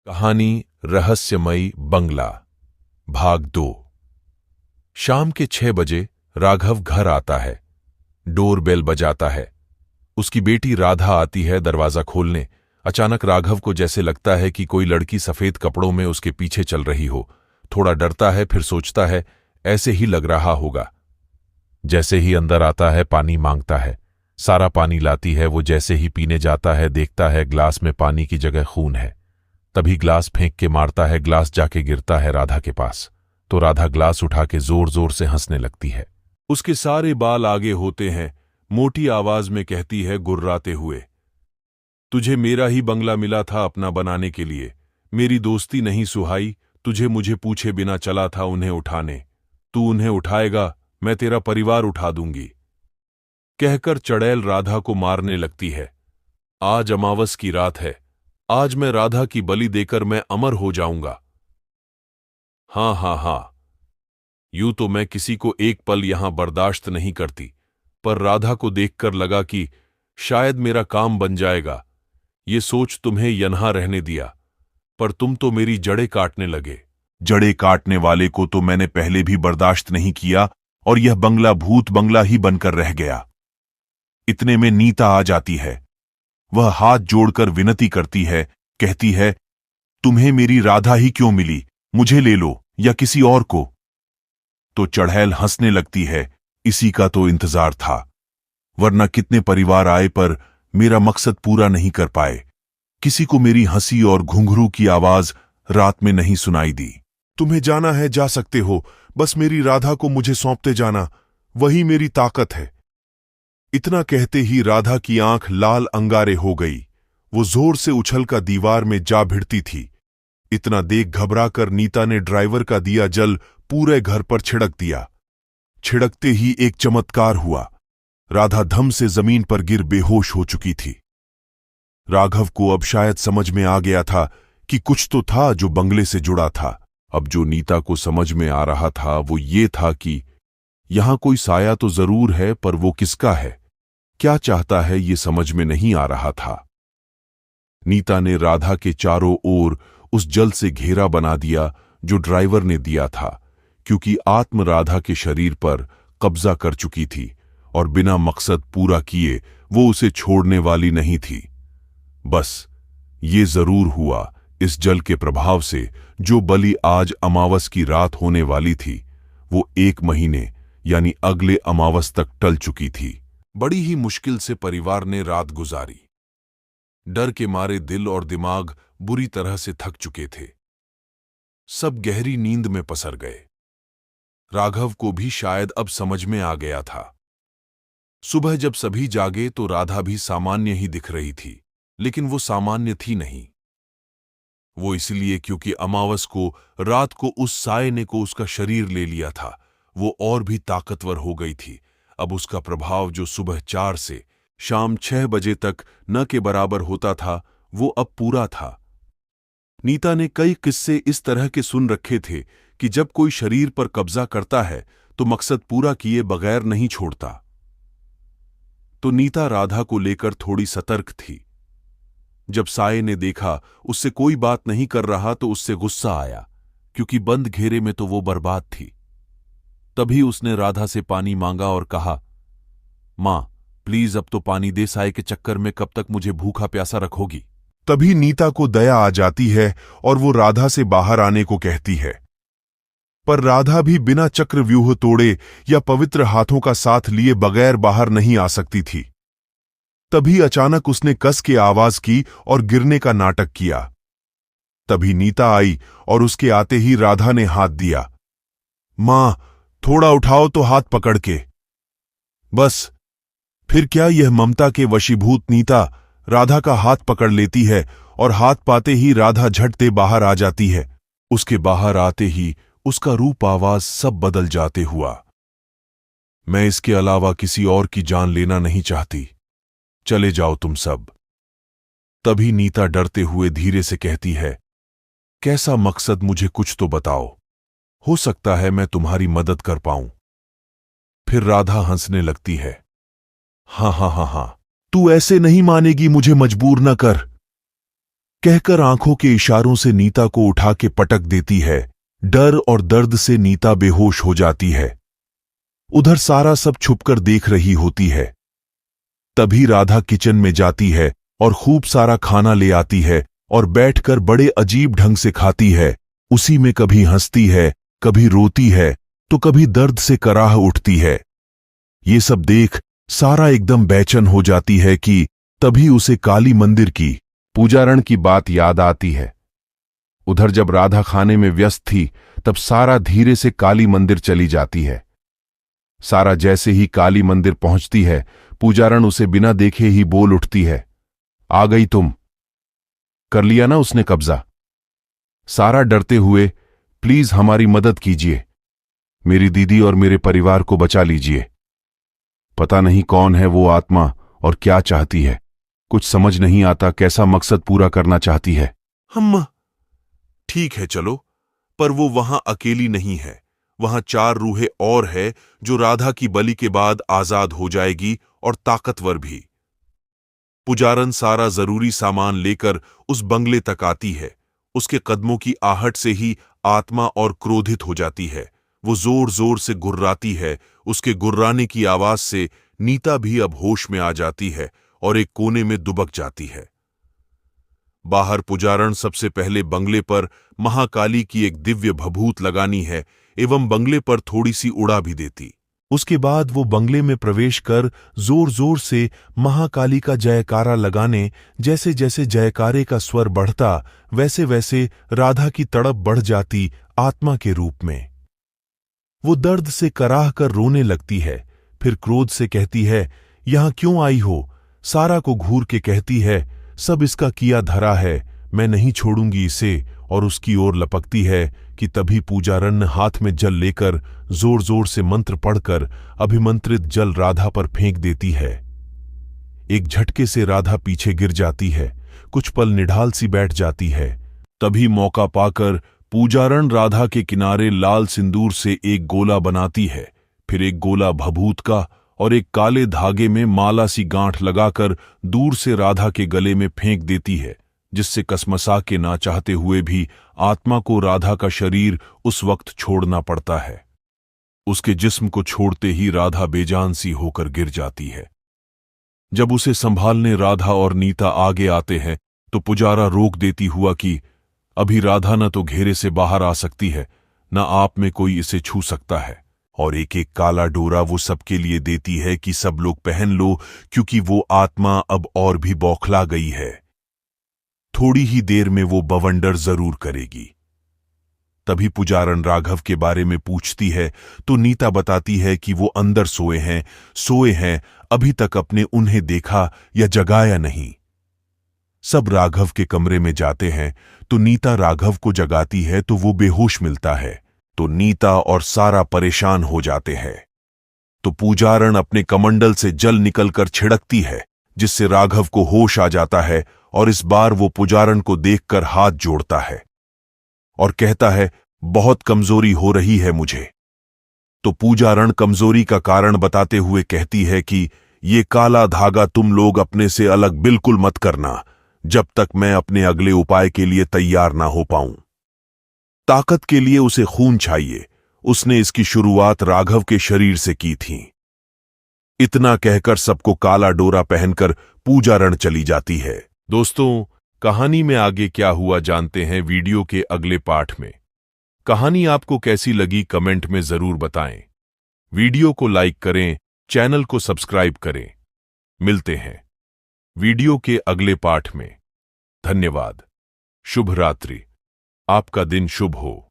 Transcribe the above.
कहानी रहस्यमयी बंगला भाग 2। शाम के 6 बजे राघव घर आता है। डोर बेल बजाता है। उसकी बेटी राधा आती है दरवाजा खोलने। अचानक राघव को जैसे लगता है कि कोई लड़की सफेद कपड़ों में उसके पीछे चल रही हो। थोड़ा डरता है, फिर सोचता है ऐसे ही लग रहा होगा। जैसे ही अंदर आता है पानी मांगता है। सारा पानी लाती है। वो जैसे ही पीने जाता है देखता है ग्लास में पानी की जगह खून है। तभी ग्लास फेंक के मारता है। ग्लास जाके गिरता है राधा के पास। तो राधा ग्लास उठा के जोर जोर से हंसने लगती है। उसके सारे बाल आगे होते हैं। मोटी आवाज में कहती है गुर्राते हुए, तुझे मेरा ही बंगला मिला था अपना बनाने के लिए। मेरी दोस्ती नहीं सुहाई, तुझे मुझे पूछे बिना चला था उन्हें उठाने। तू उन्हें उठाएगा, मैं तेरा परिवार उठा दूंगी। कहकर चड़ैल राधा को मारने लगती है। आज अमावस की रात है। आज मैं राधा की बलि देकर मैं अमर हो जाऊंगा। हां हां हां, यूं तो मैं किसी को एक पल यहां बर्दाश्त नहीं करती, पर राधा को देखकर लगा कि शायद मेरा काम बन जाएगा। ये सोच तुम्हें यन्हां रहने दिया, पर तुम तो मेरी जड़ें काटने लगे। जड़ें काटने वाले को तो मैंने पहले भी बर्दाश्त नहीं किया और यह बंगला भूत बंगला ही बनकर रह गया। इतने में नीता आ जाती है। वह हाथ जोड़कर विनती करती है, कहती है, तुम्हें मेरी राधा ही क्यों मिली, मुझे ले लो या किसी और को। तो चड़ैल हंसने लगती है, इसी का तो इंतजार था, वरना कितने परिवार आए पर मेरा मकसद पूरा नहीं कर पाए। किसी को मेरी हंसी और घुंघरू की आवाज रात में नहीं सुनाई दी। तुम्हें जाना है जा सकते हो, बस मेरी राधा को मुझे सौंपते जाना, वही मेरी ताकत है। इतना कहते ही राधा की आंख लाल अंगारे हो गई। वो जोर से उछलकर दीवार में जा भिड़ती थी। इतना देख घबराकर नीता ने ड्राइवर का दिया जल पूरे घर पर छिड़क दिया। छिड़कते ही एक चमत्कार हुआ। राधा धम से जमीन पर गिर बेहोश हो चुकी थी। राघव को अब शायद समझ में आ गया था कि कुछ तो था जो बंगले से जुड़ा था। अब जो नीता को समझ में आ रहा था वो ये था कि यहां कोई साया तो जरूर है, पर वो किसका है, क्या चाहता है, ये समझ में नहीं आ रहा था। नीता ने राधा के चारों ओर उस जल से घेरा बना दिया जो ड्राइवर ने दिया था, क्योंकि आत्म राधा के शरीर पर कब्जा कर चुकी थी और बिना मकसद पूरा किए वो उसे छोड़ने वाली नहीं थी। बस ये जरूर हुआ, इस जल के प्रभाव से जो बलि आज अमावस की रात होने वाली थी वो 1 महीने यानी अगले अमावस तक टल चुकी थी। बड़ी ही मुश्किल से परिवार ने रात गुजारी। डर के मारे दिल और दिमाग बुरी तरह से थक चुके थे। सब गहरी नींद में पसर गए। राघव को भी शायद अब समझ में आ गया था। सुबह जब सभी जागे तो राधा भी सामान्य ही दिख रही थी, लेकिन वो सामान्य थी नहीं। वो इसलिए क्योंकि अमावस को रात को उस साये ने को उसका शरीर ले लिया था। वो और भी ताकतवर हो गई थी। अब उसका प्रभाव जो सुबह 4 से शाम 6 बजे तक न के बराबर होता था, वो अब पूरा था। नीता ने कई किस्से इस तरह के सुन रखे थे कि जब कोई शरीर पर कब्जा करता है तो मकसद पूरा किए बगैर नहीं छोड़ता। तो नीता राधा को लेकर थोड़ी सतर्क थी। जब साये ने देखा उससे कोई बात नहीं कर रहा तो उससे गुस्सा आया, क्योंकि बंद घेरे में तो वो बर्बाद थी। तभी उसने राधा से पानी मांगा और कहा, मां प्लीज अब तो पानी दे, साये के चक्कर में कब तक मुझे भूखा प्यासा रखोगी। तभी नीता को दया आ जाती है और वो राधा से बाहर आने को कहती है, पर राधा भी बिना चक्रव्यूह तोड़े या पवित्र हाथों का साथ लिए बगैर बाहर नहीं आ सकती थी। तभी अचानक उसने कस के आवाज की और गिरने का नाटक किया। तभी नीता आई और उसके आते ही राधा ने हाथ दिया। मां थोड़ा उठाओ तो हाथ पकड़ के। बस फिर क्या, यह ममता के वशीभूत नीता राधा का हाथ पकड़ लेती है और हाथ पाते ही राधा झटते बाहर आ जाती है। उसके बाहर आते ही उसका रूप आवाज सब बदल जाते हुआ। मैं इसके अलावा किसी और की जान लेना नहीं चाहती, चले जाओ तुम सब। तभी नीता डरते हुए धीरे से कहती है, कैसा मकसद, मुझे कुछ तो बताओ, हो सकता है मैं तुम्हारी मदद कर पाऊं। फिर राधा हंसने लगती है, हां हां हां हां, तू ऐसे नहीं मानेगी, मुझे मजबूर न कर। कहकर आंखों के इशारों से नीता को उठा के पटक देती है। डर और दर्द से नीता बेहोश हो जाती है। उधर सारा सब छुपकर देख रही होती है। तभी राधा किचन में जाती है और खूब सारा खाना ले आती है और बैठकर बड़े अजीब ढंग से खाती है। उसी में कभी हंसती है, कभी रोती है, तो कभी दर्द से कराह उठती है। ये सब देख सारा एकदम बेचैन हो जाती है कि तभी उसे काली मंदिर की पूजारण की बात याद आती है। उधर जब राधा खाने में व्यस्त थी तब सारा धीरे से काली मंदिर चली जाती है। सारा जैसे ही काली मंदिर पहुंचती है, पूजारण उसे बिना देखे ही बोल उठती है, आ गई तुम? कर लिया ना उसने कब्जा? सारा डरते हुए, प्लीज हमारी मदद कीजिए, मेरी दीदी और मेरे परिवार को बचा लीजिए। पता नहीं कौन है वो आत्मा और क्या चाहती है, कुछ समझ नहीं आता, कैसा मकसद पूरा करना चाहती है। हम ठीक है चलो, पर वो वहां अकेली नहीं है, वहां 4 रूहें और है जो राधा की बलि के बाद आजाद हो जाएगी और ताकतवर भी। पुजारन सारा जरूरी सामान लेकर उस बंगले तक आती है। उसके कदमों की आहट से ही आत्मा और क्रोधित हो जाती है। वो जोर जोर से गुर्राती है। उसके गुर्राने की आवाज से नीता भी अब होश में आ जाती है और एक कोने में दुबक जाती है। बाहर पुजारण सबसे पहले बंगले पर महाकाली की एक दिव्य भभूत लगानी है एवं बंगले पर थोड़ी सी उड़ा भी देती। उसके बाद वो बंगले में प्रवेश कर जोर जोर से महाकाली का जयकारा लगाने, जैसे जैसे जयकारे का स्वर बढ़ता वैसे वैसे राधा की तड़प बढ़ जाती आत्मा के रूप में। वो दर्द से कराह कर रोने लगती है, फिर क्रोध से कहती है, यहां क्यों आई हो? सारा को घूर के कहती है, सब इसका किया धरा है, मैं नहीं छोड़ूंगी इसे, और उसकी ओर लपकती है कि तभी पूजारन हाथ में जल लेकर जोर जोर से मंत्र पढ़कर अभिमंत्रित जल राधा पर फेंक देती है। एक झटके से राधा पीछे गिर जाती है, कुछ पल निढाल सी बैठ जाती है। तभी मौका पाकर पूजारण राधा के किनारे लाल सिंदूर से एक गोला बनाती है, फिर एक गोला भभूत का और एक काले धागे में माला सी गांठ लगाकर दूर से राधा के गले में फेंक देती है, जिससे कसमसा के ना चाहते हुए भी आत्मा को राधा का शरीर उस वक्त छोड़ना पड़ता है। उसके जिस्म को छोड़ते ही राधा बेजान सी होकर गिर जाती है। जब उसे संभालने राधा और नीता आगे आते हैं तो पुजारा रोक देती हुआ कि अभी राधा न तो घेरे से बाहर आ सकती है, न आप में कोई इसे छू सकता है, और एक एक काला डोरा वो सबके लिए देती है कि सब लोग पहन लो, क्योंकि वो आत्मा अब और भी बौखला गई है। थोड़ी ही देर में वो बवंडर जरूर करेगी। तभी पुजारण राघव के बारे में पूछती है तो नीता बताती है कि वो अंदर सोए हैं, अभी तक अपने उन्हें देखा या जगाया नहीं। सब राघव के कमरे में जाते हैं तो नीता राघव को जगाती है तो वो बेहोश मिलता है, तो नीता और सारा परेशान हो जाते हैं। तो पूजारण अपने कमंडल से जल निकलकर छिड़कती है, जिससे राघव को होश आ जाता है, और इस बार वो पुजारण को देखकर हाथ जोड़ता है और कहता है, बहुत कमजोरी हो रही है मुझे। तो पूजारण कमजोरी का कारण बताते हुए कहती है कि ये काला धागा तुम लोग अपने से अलग बिल्कुल मत करना, जब तक मैं अपने अगले उपाय के लिए तैयार ना हो पाऊं। ताकत के लिए उसे खून चाहिए। उसने इसकी शुरुआत राघव के शरीर से की थी। इतना कहकर सबको काला डोरा पहनकर पूजारण चली जाती है। दोस्तों, कहानी में आगे क्या हुआ जानते हैं वीडियो के अगले पार्ट में। कहानी आपको कैसी लगी कमेंट में जरूर बताएं। वीडियो को लाइक करें, चैनल को सब्सक्राइब करें। मिलते हैं वीडियो के अगले पार्ट में। धन्यवाद। शुभ रात्रि। आपका दिन शुभ हो।